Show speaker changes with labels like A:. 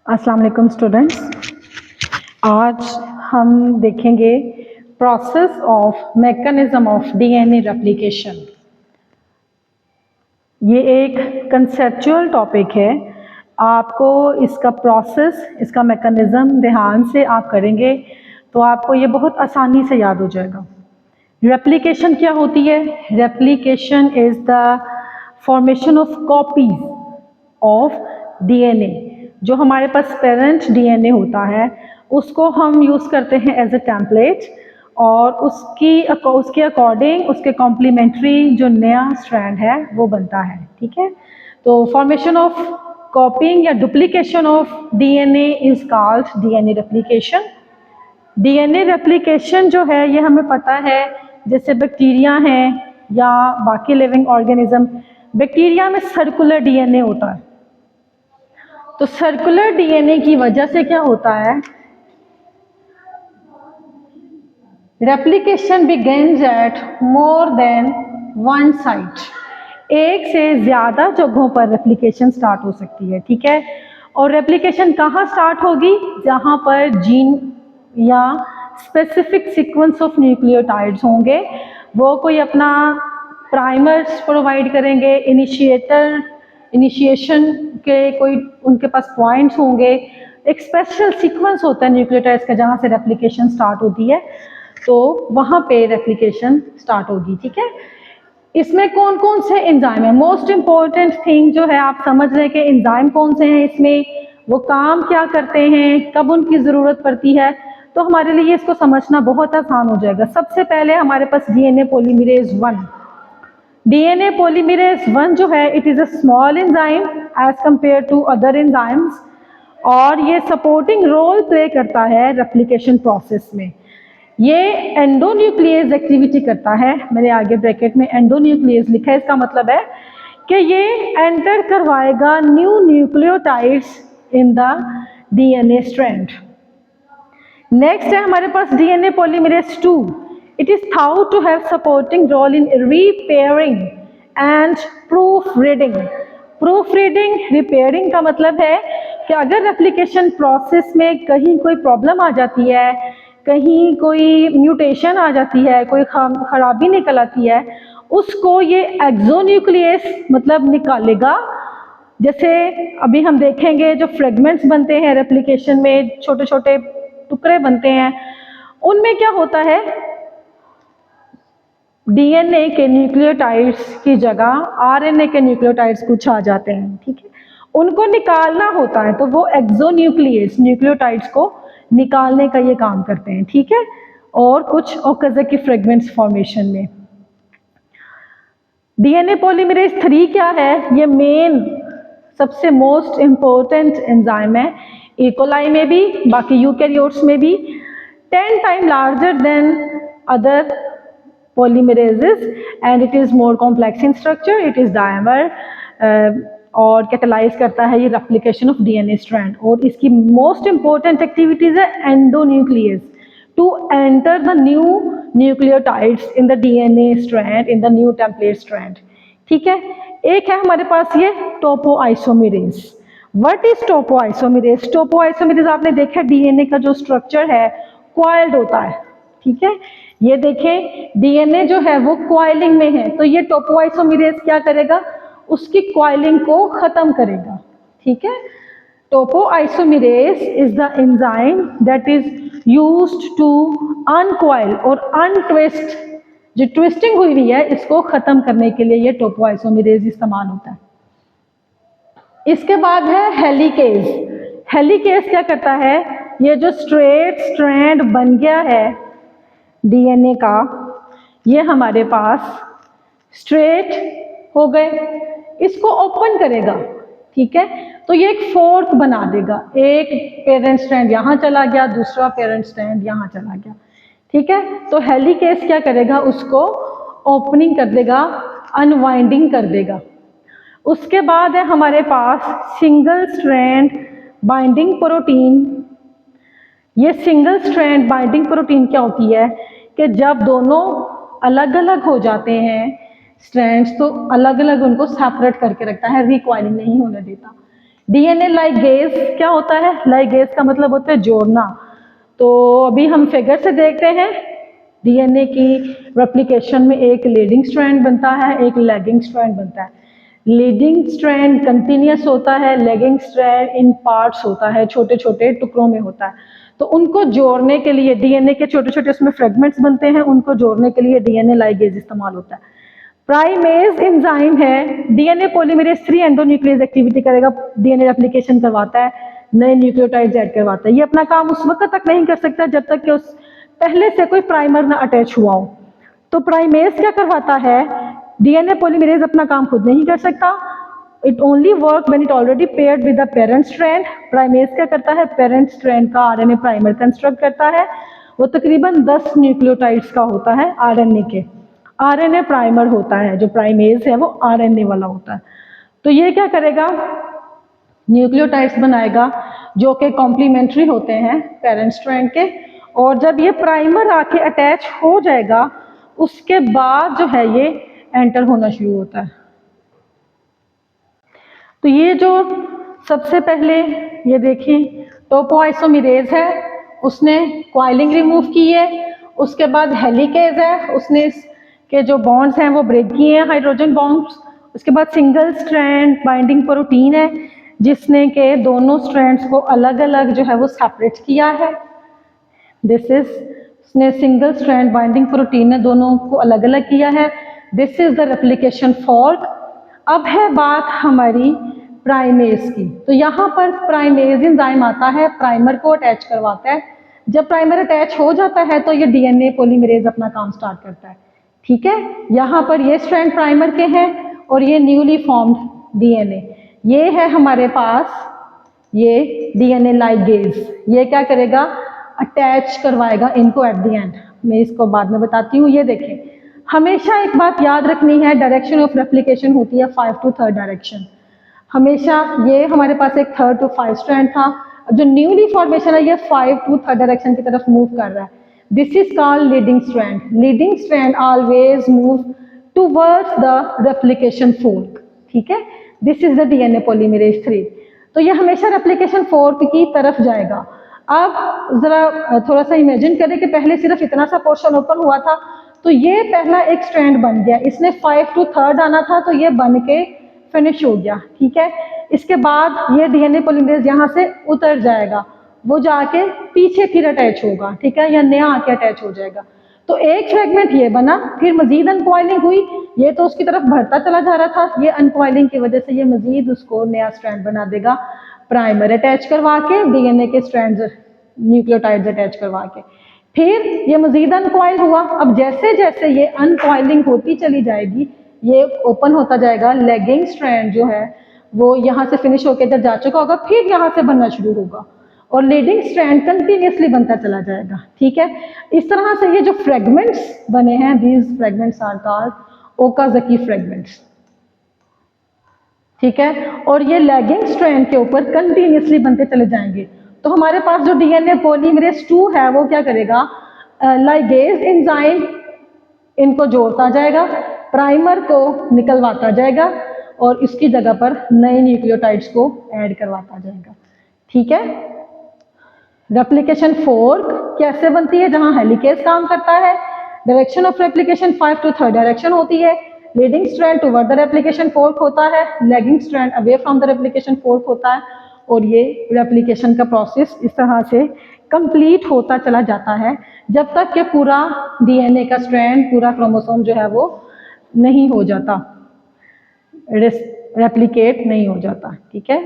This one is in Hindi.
A: अस्सलाम वालेकुम स्टूडेंट्स। आज हम देखेंगे process of mechanism of DNA replication. ये एक कंसेप्चुअल टॉपिक है। आपको इसका प्रोसेस, इसका मैकेनिज्म ध्यान से आप करेंगे तो आपको ये बहुत आसानी से याद हो जाएगा। रेप्लिकेशन क्या होती है? Replication is the formation of copies of DNA. जो हमारे पास पेरेंट डीएनए होता है उसको हम यूज़ करते हैं एज ए टेम्पलेट, और उसके अकॉर्डिंग उसके कॉम्प्लीमेंट्री जो नया स्ट्रैंड है वो बनता है। ठीक है, तो फॉर्मेशन ऑफ कॉपिंग या duplication of DNA is called DNA replication. DNA replication जो है ये हमें पता है, जैसे बैक्टीरिया हैं या बाकी लिविंग ऑर्गेनिज्म। बैक्टीरिया में सर्कुलर डीएनए होता है, तो सर्कुलर डीएनए की वजह से क्या होता है, replication begins at more than one site. एक से ज़्यादा जगहों पर रेप्लिकेशन स्टार्ट हो सकती है। ठीक है, और रेप्लिकेशन कहाँ स्टार्ट होगी? जहाँ पर जीन या स्पेसिफिक सीक्वेंस ऑफ न्यूक्लियोटाइड्स होंगे, वो कोई अपना प्राइमर्स प्रोवाइड करेंगे, इनिशिएशन के कोई उनके पास पॉइंट्स होंगे, एक स्पेशल सीक्वेंस होता है न्यूक्लियोटाइड्स का जहाँ से रेप्लिकेशन स्टार्ट होती है, तो वहाँ पे रेप्लिकेशन स्टार्ट होगी। ठीक है, इसमें कौन कौन से एंजाइम है? मोस्ट इम्पॉर्टेंट थिंग जो है आप समझ लें कि एंजाइम कौन से हैं इसमें, वो काम क्या करते हैं, कब उनकी ज़रूरत पड़ती है, तो हमारे लिए इसको समझना बहुत आसान हो जाएगा। सबसे पहले हमारे पास डीएनए पॉलीमरेज 1। डीएनए पॉलीमरेज 1 जो है it is a small enzyme as compared to other enzymes, और ये सपोर्टिंग रोल प्ले करता है रेप्लिकेशन प्रोसेस में। ये एंडोन्यूक्लियस एक्टिविटी करता है। मेरे आगे ब्रैकेट में एंडोन्यूक्लियस लिखा है, इसका मतलब है कि ये एंटर करवाएगा new nucleotides in the DNA strand. Next है हमारे पास DNA polymerase 2। It is thought to have supporting role in repairing and proof reading. Proof reading, repairing का मतलब है कि अगर रेप्लिकेशन प्रोसेस में कहीं कोई प्रॉब्लम आ जाती है, कहीं कोई म्यूटेशन आ जाती है, कोई खराबी निकल आती है, उसको ये एक्सोन्यूक्लियस मतलब निकालेगा। जैसे अभी हम देखेंगे जो फ्रेगमेंट्स बनते हैं रेप्लिकेशन में, छोटे छोटे टुकड़े बनते हैं, उनमें क्या होता है, डीएनए के न्यूक्लियोटाइड्स की जगह आरएनए के न्यूक्लियोटाइड्स कुछ आ जाते हैं। ठीक है, उनको निकालना होता है, तो वो एक्सोन्यूक्लियस न्यूक्लियोटाइड्स को निकालने का ये काम करते हैं। ठीक है, और कुछ ओकाज़की फ्रेगमेंट्स फॉर्मेशन में। डीएनए पॉलीमरेज 3 क्या है? ये मेन सबसे मोस्ट इम्पोर्टेंट एंजाइम है, ई कोलाई में भी, बाकी यूकैरियोट्स में भी। 10 time larger than other polymerases and it is more complex in structure, it is dimer और कैटेलाइज करता है ये रेप्लिकेशन ऑफ डीएनए स्ट्रैंड। और इसकी मोस्ट इंपॉर्टेंट एक्टिविटीज है endonuclease to enter the new nucleotides in the DNA strand, in the new template strand. ठीक है, एक है हमारे पास ये topoisomerase. What is topoisomerase? Topoisomerase आपने देखा डीएनए का जो स्ट्रक्चर है क्वाइल्ड होता है। ठीक है, ये देखें डीएनए जो है वो क्वाइलिंग में है, तो ये टोपोआइसोमेरेज क्या करेगा, उसकी क्वाइलिंग को खत्म करेगा। ठीक है, topoisomerase is the enzyme that is used to uncoil और अनट्विस्ट, जो ट्विस्टिंग हुई हुई है इसको खत्म करने के लिए ये टोपोआइसोमेरेज इस्तेमाल होता है। इसके बाद है हेलिकेज। हेलिकेज क्या करता है, ये जो स्ट्रेट स्ट्रैंड बन गया है डीएनए का, ये हमारे पास स्ट्रेट हो गए, इसको ओपन करेगा। ठीक है, तो ये एक फोर्क बना देगा, एक पेरेंट स्ट्रैंड यहाँ चला गया, दूसरा पेरेंट स्ट्रैंड यहाँ चला गया। ठीक है, तो हेलिकेज क्या करेगा, उसको ओपनिंग कर देगा, अनवाइंडिंग कर देगा। उसके बाद है हमारे पास सिंगल स्ट्रैंड बाइंडिंग प्रोटीन। ये सिंगल स्ट्रैंड बाइंडिंग प्रोटीन क्या होती है कि जब दोनों अलग अलग हो जाते हैं स्ट्रैंड्स, तो अलग अलग उनको सेपरेट करके रखता है, रिक्वायरिंग नहीं होने देता। डीएनए लाइगेज क्या होता है? लाइगेज का मतलब होता है जोड़ना। तो अभी हम फिगर से देखते हैं, डीएनए की रेप्लिकेशन में एक लीडिंग स्ट्रैंड बनता है, एक लैगिंग स्ट्रैंड बनता है। लीडिंग स्ट्रैंड कंटिन्यूस होता है, लैगिंग स्ट्रैंड इन पार्ट्स होता है, छोटे छोटे टुकड़ों में होता है। तो उनको जोड़ने के लिए डीएनए के छोटे छोटे उसमें फ्रेगमेंट्स बनते हैं, उनको जोड़ने के लिए डीएनए लाइगेज इस्तेमाल होता है। प्राइमेज एंजाइम है, डीएनए पॉलीमरेज 3 एंडोन्यूक्लियस एक्टिविटी करेगा, डीएनए रेप्लिकेशन करवाता है, नए न्यूक्लियोटाइड्स ऐड करवाता है। ये अपना काम उस वक्त तक नहीं कर सकता जब तक कि उस पहले से कोई प्राइमर ना अटैच हुआ हो। तो प्राइमेज क्या करवाता है? डीएनए पॉलीमरेज अपना काम खुद नहीं कर सकता, it only work when it already paired with the parent strand. Primase क्या करता है? पेरेंट स्ट्रैंड का आरएनए प्राइमर कंस्ट्रक्ट करता है। वो तकरीबन 10 न्यूक्लियोटाइड्स का होता है आरएनए के। आरएनए प्राइमर होता है, जो प्राइमेज है वो आरएनए वाला होता है। तो ये क्या करेगा? न्यूक्लियोटाइड्स बनाएगा जो कि कॉम्प्लीमेंट्री होते हैं पेरेंट स्ट्रैंड के, और जब ये प्राइमर आके अटैच हो जाएगा उसके बाद जो है ये एंटर होना शुरू होता है। तो ये जो सबसे पहले ये देखिए टोपोआइसोमेरेज है, उसने कॉइलिंग रिमूव की है। उसके बाद हेलिकेज है, उसने इसके जो बॉन्ड्स हैं वो ब्रेक किए हैं, हाइड्रोजन बॉन्ड्स। उसके बाद सिंगल स्ट्रैंड बाइंडिंग प्रोटीन है जिसने के दोनों स्ट्रैंड्स को अलग अलग जो है वो सेपरेट किया है। दिस इज उसने सिंगल स्ट्रैंड बाइंडिंग प्रोटीन ने दोनों को अलग अलग किया है। This is the replication fork. अब है बात हमारी प्राइमेज की। तो यहाँ पर प्राइमेज एंजाइम आता है, प्राइमर को अटैच करवाता है। जब प्राइमर अटैच हो जाता है तो ये डीएनए पॉलीमरेज अपना काम स्टार्ट करता है। ठीक है, यहाँ पर ये स्ट्रैंड प्राइमर के हैं और ये न्यूली फॉर्म्ड डीएनए। ये है हमारे पास ये डीएनए लाइगेज। ये क्या करेगा? अटैच करवाएगा इनको एट द एंड। मैं इसको बाद में बताती हूँ। ये देखें, हमेशा एक बात याद रखनी है, डायरेक्शन ऑफ रेप्लिकेशन होती है 5 to 3 डायरेक्शन। हमेशा ये हमारे पास एक 3 to 5 स्ट्रैंड था, जो न्यूली फॉर्मेशन है ये 5 to 3 डायरेक्शन की तरफ मूव कर रहा है। This is called leading strand. Leading strand always move towards the replication fork. ठीक है, this is the DNA polymerase 3। तो ये हमेशा रेप्लिकेशन फोर्क की तरफ जाएगा। अब जरा थोड़ा सा इमेजिन करें कि पहले सिर्फ इतना सा पोर्शन ओपन हुआ था, तो ये पहला एक स्ट्रैंड बन गया, इसने 5 to 3 आना था तो ये बन के फिनिश हो गया। ठीक है, इसके बाद ये डीएनए पॉलीमरेज यहाँ से उतर जाएगा, वो जाके पीछे फिर अटैच होगा। ठीक है, या नया आके अटैच हो जाएगा। तो एक फ्रेगमेंट ये बना, फिर मजीद अनकॉइलिंग हुई, ये तो उसकी तरफ बढ़ता चला जा रहा था, ये अनकॉइलिंग की वजह से ये मजीद उसको नया स्ट्रैंड बना देगा, प्राइमर अटैच करवा के, डीएनए के स्ट्रैंड न्यूक्लियोटाइड्स अटैच करवा के। फिर ये मजीद अनकॉइल हुआ। अब जैसे जैसे ये अनकॉइलिंग होती चली जाएगी, ये ओपन होता जाएगा। लेगिंग स्ट्रैंड जो है वो यहाँ से फिनिश होकर इधर जा चुका होगा, फिर यहाँ से बनना शुरू होगा और लीडिंग स्ट्रैंड कंटिन्यूसली बनता चला जाएगा। ठीक है, इस तरह से ये जो फ्रेगमेंट्स बने हैं, these fragments are called Okazaki fragments. ठीक है, और ये लैगिंग स्ट्रैंड के ऊपर कंटिन्यूसली बनते चले जाएंगे। तो हमारे पास जो डीएनए पॉलीमरेज 2 है वो क्या करेगा? लाइगेज एंजाइम इनको जोड़ता जाएगा, प्राइमर को निकलवाता जाएगा और इसकी जगह पर नए न्यूक्लियोटाइड्स को ऐड करवाता जाएगा। ठीक है, रेप्लिकेशन फोर्क कैसे बनती है? जहां हेलिकेज काम करता है, direction of replication 5 to 3 direction होती है। Leading strand toward the replication fork होता है, lagging strand away from the replication fork होता है, और ये रेप्लिकेशन का प्रोसेस इस तरह से कंप्लीट होता चला जाता है जब तक कि पूरा डीएनए का स्ट्रैंड, पूरा क्रोमोसोम जो है वो नहीं हो जाता, रेप्लिकेट नहीं हो जाता। ठीक है।